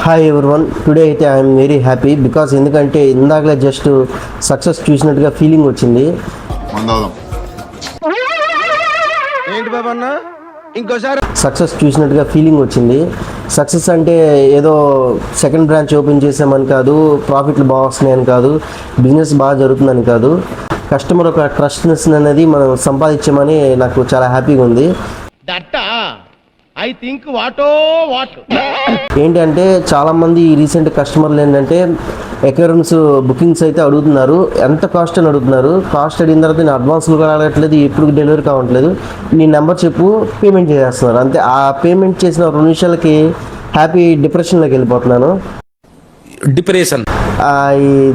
Hi everyone, today అయితే I'm very happy because ఎందుకంటే ఇందాకలే just success చూసినట్టుగా ఫీలింగ్ వచ్చింది. ఏంటి బాబా అన్న ఇంకోసారి సక్సెస్ చూసినట్టుగా ఫీలింగ్ వచ్చింది. సక్సెస్ అంటే ఏదో సెకండ్ బ్రాంచ్ ఓపెన్ చేసామని కాదు, ప్రాఫిట్లు బాగా వస్తున్నాయని కాదు, బిజినెస్ బాగా జరుగుతుందని కాదు, కస్టమర్ ఒక ట్రస్ట్నెస్ అనేది మనం సంపాదించామని నాకు చాలా హ్యాపీగా ఉంది. ఐ థింక్ వాట్ ఏంటంటే చాలామంది రీసెంట్ కస్టమర్లు ఏంటంటే అక్యూరెన్స్ బుకింగ్స్ అయితే అడుగుతున్నారు. ఎంత కాస్ట్ అని అడుగుతున్నారు. కాస్ట్ అడిగిన తర్వాత నేను అడ్వాన్స్లు కూడా అడగట్లేదు, ఎప్పుడు డెలివరీ కావట్లేదు, నీ నెంబర్ చెప్పు పేమెంట్ చేసేస్తున్నారు అంతే. ఆ పేమెంట్ చేసిన 2 నిమిషాలకి హ్యాపీ డిప్రెషన్లోకి వెళ్ళిపోతున్నాను.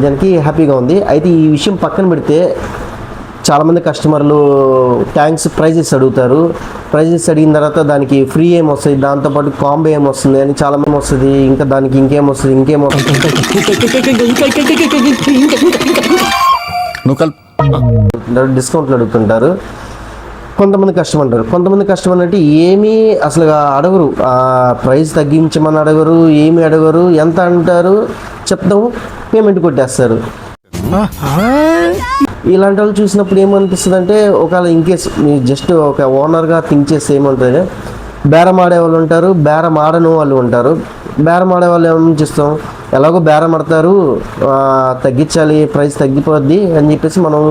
దానికి హ్యాపీగా ఉంది. అయితే ఈ విషయం పక్కన పెడితే చాలామంది కస్టమర్లు ట్యాంక్స్ ప్రైజెస్ అడుగుతారు. ప్రైజెస్ అడిగిన తర్వాత దానికి ఫ్రీ ఏం వస్తుంది, దాంతోపాటు కాంబో ఏం వస్తుంది అని చాలామంది వస్తుంది, ఇంకా దానికి ఇంకేం వస్తుంది డిస్కౌంట్లు అడుగుతుంటారు. కొంతమంది కస్టమర్ అంటే ఏమీ అసలు అడగరు, ప్రైస్ తగ్గించమని అడగరు, ఏమి అడగరు, ఎంత అంటారు చెప్తాము, పేమెంట్ కొట్టేస్తారు. ఇలాంటి వాళ్ళు చూసినప్పుడు ఏమనిపిస్తుంది అంటే, ఒకవేళ ఇన్కేస్ మీరు జస్ట్ ఒక ఓనర్గా థింక్ చేస్తే ఏమంటుంది, బేరం ఆడే వాళ్ళు ఉంటారు, బేరం ఆడని వాళ్ళు ఉంటారు. బేరం ఆడే వాళ్ళు ఏమని చేస్తాం, ఎలాగో బేరం ఆడతారు, తగ్గించాలి, ప్రైస్ తగ్గిపోద్ది అని చెప్పేసి మనం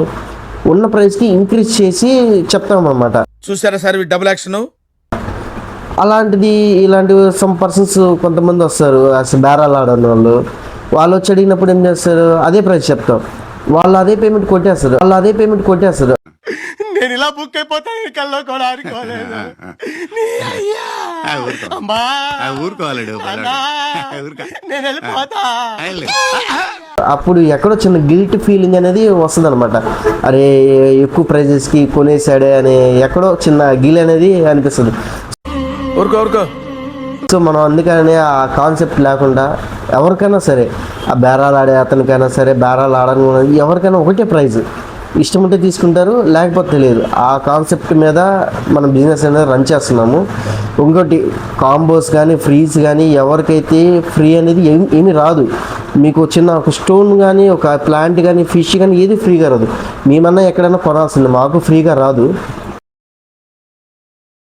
ఉన్న ప్రైస్కి ఇంక్రీజ్ చేసి చెప్తాం అన్నమాట. చూసారా సార్ డబుల్ యాక్షన్. ఇలాంటి సమ్ పర్సన్స్ కొంతమంది వస్తారు, అసలు బేరాలు ఆడని వాళ్ళు వచ్చి అడిగినప్పుడు ఏం చేస్తారు, అదే ప్రైస్ చెప్తాం, వాళ్ళు అదే పేమెంట్ కొట్టేస్తారు. నేను ఇలా బుక్ అయిపోతాను కల్లో కూడా అనుకోలేదు. నేను వెళ్ళిపోతా. అప్పుడు ఎక్కడో చిన్న గిల్ట్ ఫీలింగ్ అనేది వస్తుంది అనమాట. అరే ఎక్కువ ప్రైజెస్కి కొనేసాడే అని ఎక్కడో చిన్న గిల్ అనేది అనిపిస్తుంది. సో మనం అందుకని ఆ కాన్సెప్ట్ లేకుండా ఎవరికైనా సరే, ఆ బేరాలు ఆడే అతనికైనా సరే, బేరాలు ఆడని ఎవరికైనా ఒకటే ప్రైజ్, ఇష్టం ఉంటే తీసుకుంటారు, లేకపోతే లేదు. ఆ కాన్సెప్ట్ మీద మనం బిజినెస్ అనేది రన్ చేస్తున్నాము. ఇంకోటి కాంబోస్ కానీ ఫ్రీస్ కానీ, ఎవరికైతే ఫ్రీ అనేది ఏమీ రాదు. మీకు ఒక స్టోన్ కానీ, ఒక ప్లాంట్ కానీ, ఫిష్ కానీ ఏది ఫ్రీగా రాదు. మేమన్నా ఎక్కడైనా కొనాల్సింది, మాకు ఫ్రీగా రాదు.